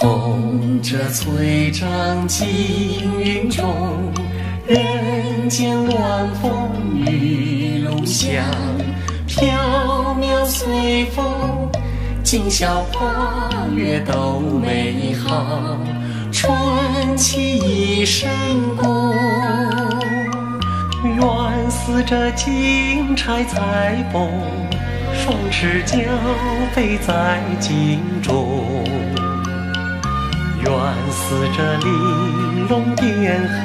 红着翠帐惊云中，人间乱风雨路香，缥缈随风，今宵花月都美好，春气已深宫。愿似这金钗彩凤，双翅交飞在镜中。愿似这玲珑点鹤，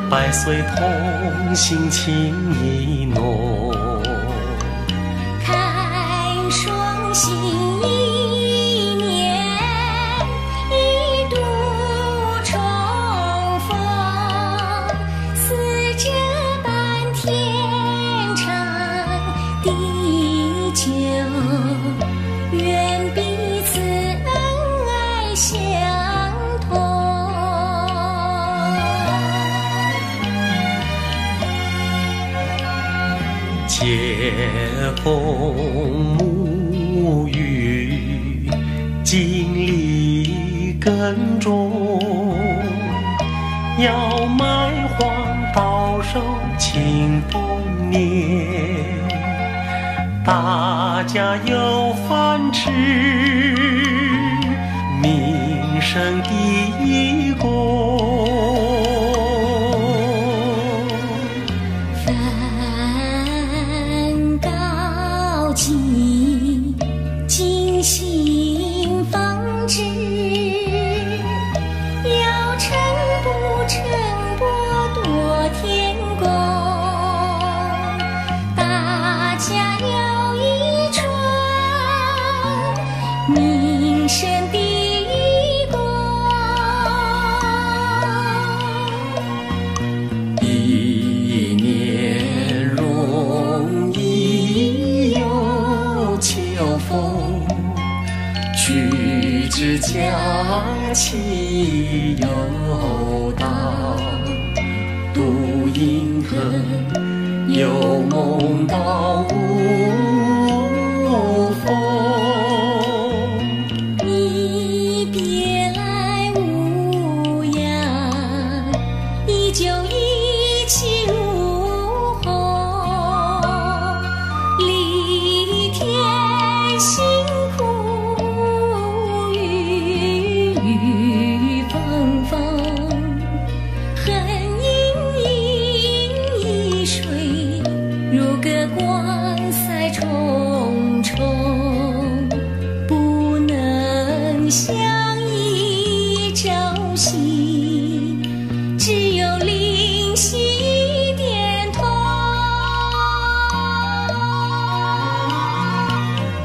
百岁同心情意浓。看双星一年一度重逢，似这般天长地久，愿彼此恩爱相同。接风沐雨，经历耕种，要卖黄到手庆丰年，大家有饭吃，名声第一功。精心方知，要成不成剥夺天工，大家要一传，名声第一功。一年容易有秋风，取之佳期又到，独饮恨又梦到无风。你别来无恙，依旧意气如虹，历天辛苦，雨雨风风，恨盈盈一水，如隔关塞重重，不能相依朝夕，只有灵犀点通。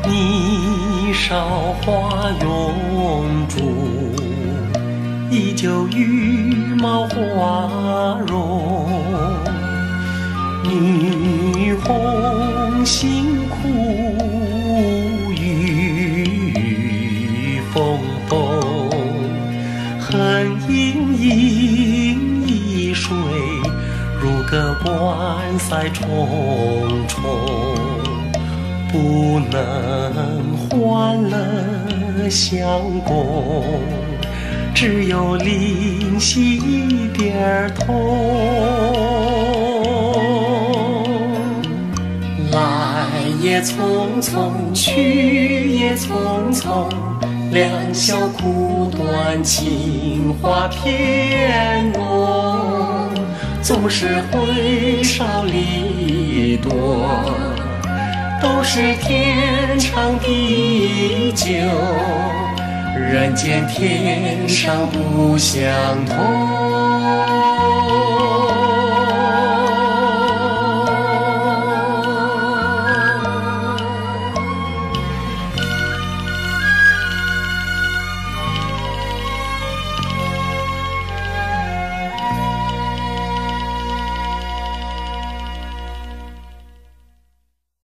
你韶华永驻，依旧羽毛花容。女红辛苦，雨雨风风，恨盈盈一水，如隔关塞重重，不能欢乐相共，只有灵犀一点通。来也匆匆，去也匆匆，两小苦短，情话偏浓，总是会少离多，都是天长地久，人间天上不相同。